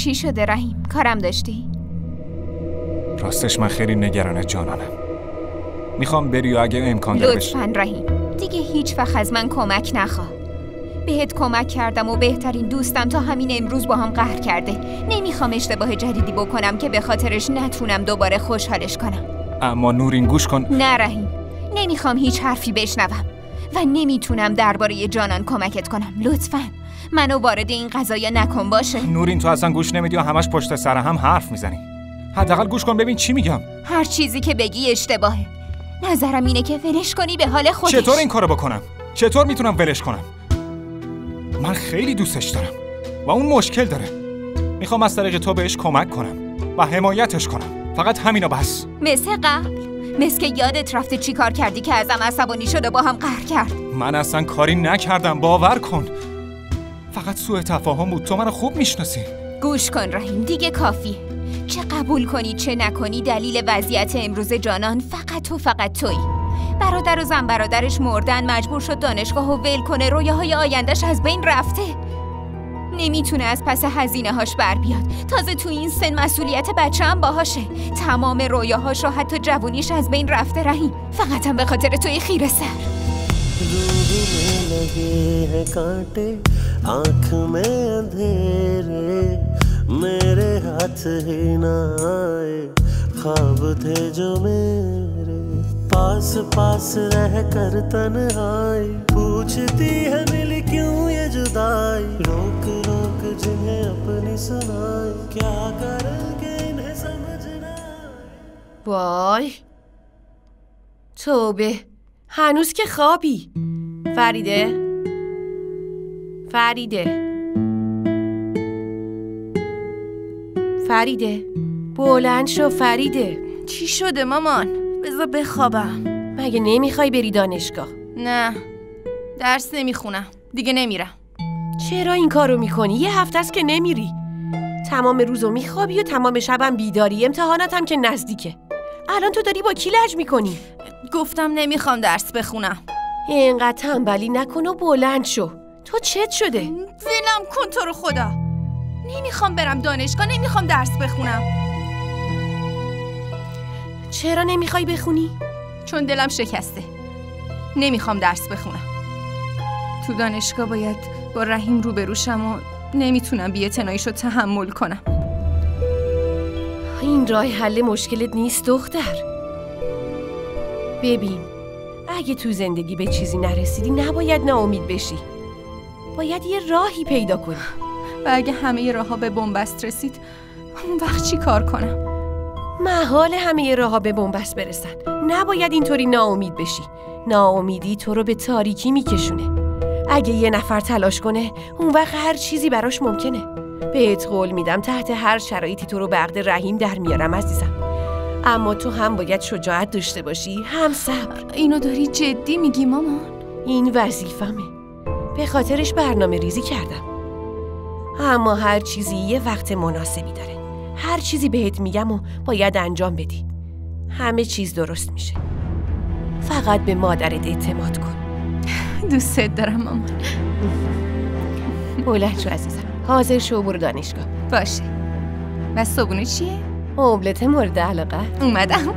چی شده رحیم؟ کارم داشتی؟ راستش من خیلی نگران جانانم. میخوام بری و اگه امکان داره لطفاً رحیم دیگه هیچ وقت از من کمک نخواه. بهت کمک کردم و بهترین دوستم تا همین امروز با هم قهر کرده. نمیخوام اشتباه جدیدی بکنم که به خاطرش نتونم دوباره خوشحالش کنم. اما نورین گوش کن. نه رحیم، نمیخوام هیچ حرفی بشنوم و نمیتونم درباره جانان کمکت کنم. لطفاً منو وارد این قضایا نکن باشه. نورین تو اصلا گوش نمیدی و همش پشت سر هم حرف میزنی. حداقل گوش کن ببین چی میگم. هر چیزی که بگی اشتباهه. نظرم اینه که ولش کنی به حال خودش. چطور این کارو بکنم؟ چطور میتونم ولش کنم؟ من خیلی دوستش دارم و اون مشکل داره. میخوام از طریق تو بهش کمک کنم و حمایتش کنم. فقط همینو بس. مثل قبل؟ مثل که یادت رفته چی کار کردی که ازم عصبانی شد و با هم قهر کرد؟ من اصلا کاری نکردم، باور کن. فقط سوء تفاهم بود. تو منو خوب میشناسی. گوش کن رحیم، دیگه کافیه. چه قبول کنی چه نکنی دلیل وضعیت امروز جانان فقط و فقط تویی. برادر و زن برادرش مردن، مجبور شد دانشگاه و ول کنه، رویاهای آیندهش از بین رفته. نمیتونه از پس هزینه هاش بر بیاد. تازه تو این سن مسئولیت بچه هم باهاشه. تمام رویاهاش و حتی جوونیش از بین رفته رحیم. فقط هم به خاطر توی خیره سر. मेरे हाथ ही ना आए ख्वाब थे जो मेरे पास पास रह कर तन्हाई पूछती है मिली क्यों ये जुदाई रोक रोक जिन्हें अपनी सुनाई क्या करेंगे इन्हें समझना. وای توبه، هنوز که خوابی. فریده بلند شو فریده. چی شده مامان؟ بذار بخوابم. مگه نمیخوای بری دانشگاه؟ نه، درس نمیخونم، دیگه نمیرم. چرا این کارو میکنی؟ یه هفته است که نمیری. تمام روزو میخوابی و تمام شبم بیداری. امتحانات هم که نزدیکه. الان تو داری با کی لج میکنی؟ گفتم نمیخوام درس بخونم. اینقدر تنبلی نکن و بلند شو. تو چت شده؟ ولم کن تو رو خدا. نمیخوام برم دانشگاه، نمیخوام درس بخونم. چرا نمیخوای بخونی؟ چون دلم شکسته. نمیخوام درس بخونم. تو دانشگاه باید با رحیم روبروشم و نمیتونم بی‌اعتناییشو تحمل کنم. این راه حل مشکلت نیست دختر. ببین، اگه تو زندگی به چیزی نرسیدی نباید ناامید بشی. باید یه راهی پیدا کنی. و اگه همه راه‌ها به بنبست رسید، اون وقت چی کار کنم؟ محال همه راه‌ها به بنبست برسن. نباید اینطوری ناامید بشی. ناامیدی تو رو به تاریکی میکشونه. اگه یه نفر تلاش کنه، اون وقت هر چیزی براش ممکنه. بهت قول میدم تحت هر شرایطی تو رو به عقد رحیم در میارم عزیزم. اما تو هم باید شجاعت داشته باشی، هم صبر. اینو داری جدی میگی مامان؟ این وظیفمه. به خاطرش برنامه ریزی کردم. اما هر چیزی یه وقت مناسبی داره. هر چیزی بهت میگم و باید انجام بدی. همه چیز درست میشه. فقط به مادرت اعتماد کن. دوستت دارم مامان. بلند شو عزیزم. حاضر شو برو دانشگاه. باشه. و صبحونه چیه؟ املت مورد علاقه. اومدم.